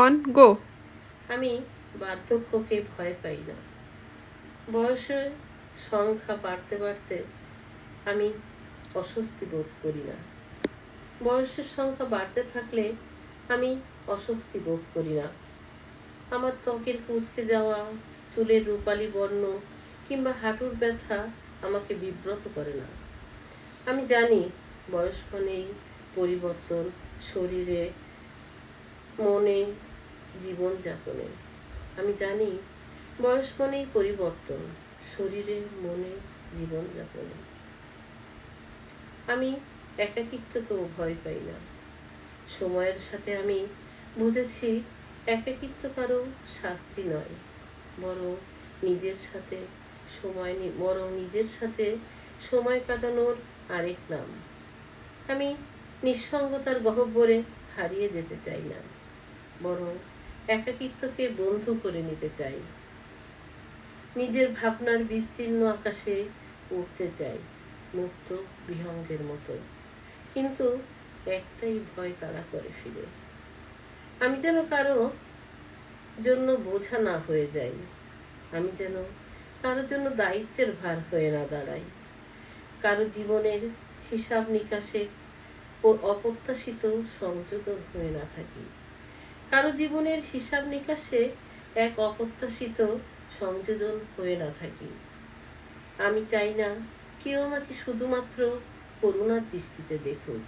On গো। আমি বার্ধক্যকে ভয় পাই না। বয়সের সংখ্যা বাড়তে বাড়তে আমি অস্বস্তি বোধ করি না। বয়সের সংখ্যা বাড়তে থাকলে আমি অস্বস্তি বোধ করি না। আমার ত্বকের কুঁচকে যাওয়া, চুলের রূপালী বর্ণ কিংবা হাঁটুর ব্যথা আমাকে বিব্রত করে না। আমি জানি বয়স মানেই পরিবর্তন, শরীরে, মনে, জীবনযাপনে। আমি জানি বয়স মানেই পরিবর্তন, শরীরে, মনে, জীবনযাপনে। আমি একাকিত্বকেও ভয় পাই না। সময়ের সাথে আমি বুঝেছি একাকিত্ব কারো শাস্তি নয়, বরং নিজের সাথে সময় কাটানোর আরেক নাম। আমি নিঃসঙ্গতার গহ্বরে হারিয়ে যেতে চাই না, বরং একাকিত্বকে বন্ধু করে নিতে চাই। নিজের ভাবনার বিস্তীর্ণ আকাশে উঠতে চাই, মুক্ত বিহঙ্গের মতো। কিন্তু একটাই ভয় তাড়া করে ফিরে, আমি যেন কারো জন্য বোঝা না হয়ে যাই। আমি যেন কারো জন্য দায়িত্বের ভার হয়ে না দাঁড়াই। কারো জীবনের হিসাব নিকাশে ও অপ্রত্যাশিত সংযোজন হয়ে না থাকি। কারো জীবনের হিসাব নিকাশে এক অপ্রত্যাশিত সংযোজন হয়ে না থাকি। আমি চাই না কেউ আমাকে শুধুমাত্র করুণার দৃষ্টিতে দেখুক।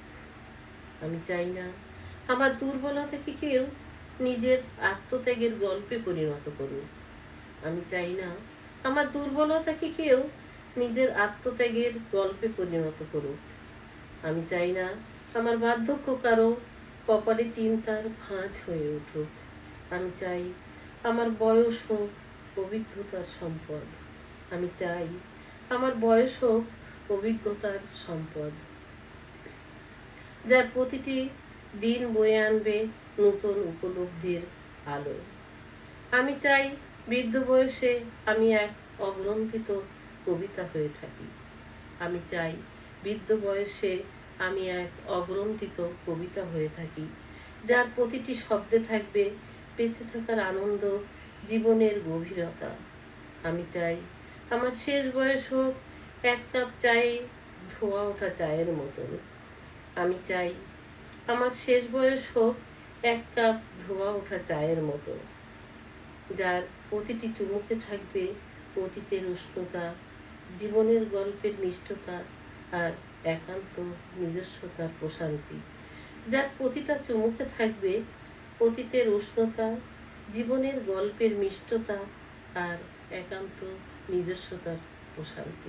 আমি চাই না আমার দুর্বলতাকে কেউ নিজের আত্মত্যাগের গল্পে পরিণত করুক। আমি চাই না আমার দুর্বলতাকে কেউ নিজের আত্মত্যাগের গল্পে পরিণত করুক। আমি চাই না আমার বার্ধক্য কারো কপালে চিন্তার ভাঁজ হয়ে উঠুক। আমি চাই আমার বয়স হোক অভিজ্ঞতার সম্পদ। আমি চাই আমার বয়স হোক অভিজ্ঞতার সম্পদ, যার প্রতিটি দিন বয়ে আনবে নতুন উপলব্ধির আলো। আমি চাই বৃদ্ধ বয়সে আমি এক অগ্রন্থিত কবিতা হয়ে থাকি। আমি চাই বৃদ্ধ বয়সে আমি এক অগ্রন্থিত কবিতা হয়ে থাকি, যার প্রতিটি শব্দে থাকবে বেঁচে থাকার আনন্দ, জীবনের গভীরতা। আমি চাই আমার শেষ বয়স হোক এক কাপ চায়ে ধোয়া ওঠা চায়ের মতন। আমি চাই আমার শেষ বয়স হোক এক কাপ ধোয়া ওঠা চায়ের মতো, যার প্রতিটি চুমুকে থাকবে অতীতের উষ্ণতা, জীবনের গল্পের মিষ্টতা আর একান্ত নিজস্বতার প্রশান্তি। যার প্রতিটা চুমুকে থাকবে অতীতের উষ্ণতা, জীবনের গল্পের মিষ্টতা আর একান্ত নিজস্বতার প্রশান্তি।